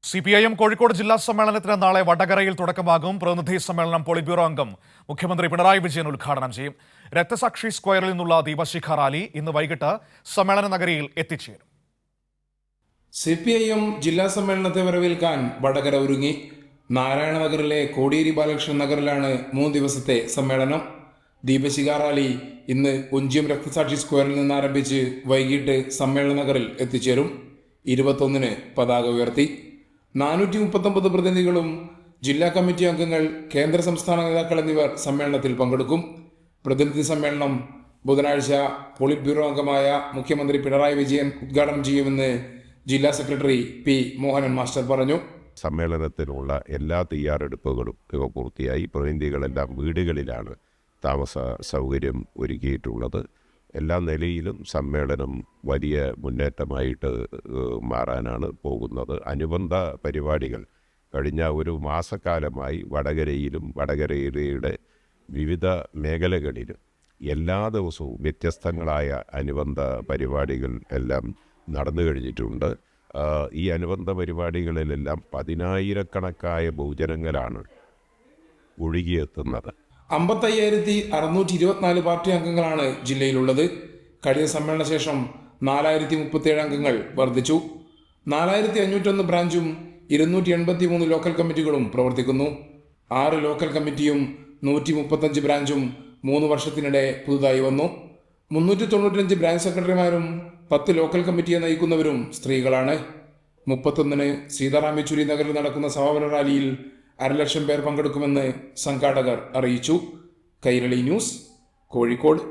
CPIM Kozhikode ജില്ലാ സമ്മേളനത്തിന് നാളെ വടകരയിൽ തുടക്കമാകും. പ്രതിനിധി സമ്മേളനം പോളിറ്റ് ബ്യൂറോ അംഗം മുഖ്യമന്ത്രി പിണറായി വിജയൻ ഉദ്ഘാടനം ചെയ്യും. രക്തസാക്ഷി സ്ക്വയറിൽ നിന്നുള്ള ദീപശിഖ റാലി ഇന്ന് വൈകിട്ട് സമ്മേളന നഗരിയിൽ എത്തിച്ചേരും. CPIM ജില്ലാ സമ്മേളനത്തെ വരവേൽക്കാൻ വടകര ഒരുങ്ങി. നാരായണ നഗറിലെ കോടിയേരി ബാലകൃഷ്ണൻ നഗറിലാണ് 3 ദിവസത്തെ സമ്മേളനം. ദീപശിഖ റാലി ഇന്ന് ഒഞ്ചിയം രക്തസാക്ഷി സ്ക്വയറിൽ നിന്ന് ആരംഭിച്ച് വൈകിട്ട് സമ്മേളന നഗറിൽ എത്തിച്ചേരും. 21-ന് പതാക ഉയർത്തി 439 പ്രതിനിധികളും ജില്ലാ കമ്മിറ്റി അംഗങ്ങൾ, കേന്ദ്ര സംസ്ഥാന നേതാക്കൾ എന്നിവർ സമ്മേളനത്തിൽ പങ്കെടുക്കും. പ്രതിനിധി സമ്മേളനം ബുധനാഴ്ച പോളിറ്റ് ബ്യൂറോ അംഗമായ മുഖ്യമന്ത്രി പിണറായി വിജയൻ ഉദ്ഘാടനം ചെയ്യുമെന്ന് ജില്ലാ സെക്രട്ടറി പി മോഹനൻ മാസ്റ്റർ പറഞ്ഞു. സമ്മേളനത്തിനുള്ള എല്ലാ തയ്യാറെടുപ്പുകളും പൂർത്തിയായി. പ്രതിനിധികളെല്ലാം വീടുകളിലാണ് താമസ സൗകര്യം ഒരുക്കിയിട്ടുള്ളത്. എല്ലാ നിലയിലും സമ്മേളനം വലിയ മുന്നേറ്റമായിട്ട് മാറാനാണ് പോകുന്നത്. അനുബന്ധ പരിപാടികൾ കഴിഞ്ഞ ഒരു മാസക്കാലമായി വടകരയിലും വടകരയുടെ വിവിധ മേഖലകളിലും എല്ലാ ദിവസവും വ്യത്യസ്തങ്ങളായ അനുബന്ധ പരിപാടികൾ എല്ലാം നടന്നു കഴിഞ്ഞിട്ടുണ്ട്. ഈ അനുബന്ധ പരിപാടികളിലെല്ലാം 10,000-കണക്കായ ബഹുജനങ്ങളാണ് ഒഴുകിയെത്തുന്നത്. 55,624 പാർട്ടി അംഗങ്ങളാണ് ജില്ലയിലുള്ളത്. കഴിഞ്ഞ സമ്മേളന ശേഷം 4,037 അംഗങ്ങൾ വർദ്ധിച്ചു. 4,501 ബ്രാഞ്ചും 283 ലോക്കൽ കമ്മിറ്റികളും പ്രവർത്തിക്കുന്നു. 6 ലോക്കൽ കമ്മിറ്റിയും 135 ബ്രാഞ്ചും 3 വർഷത്തിനിടെ പുതുതായി വന്നു. 395 ബ്രാഞ്ച് സെക്രട്ടറിമാരും 10 ലോക്കൽ കമ്മിറ്റിയെ നയിക്കുന്നവരും സ്ത്രീകളാണ്. 31-ന് സീതാറാം യെച്ചൂരി നഗറിൽ നടക്കുന്ന സമാപന റാലിയിൽ 1,00,000 പേർ പങ്കെടുക്കുമെന്ന് സംഘാടകർ അറിയിച്ചു. കൈരളി ന്യൂസ്, കോഴിക്കോട്.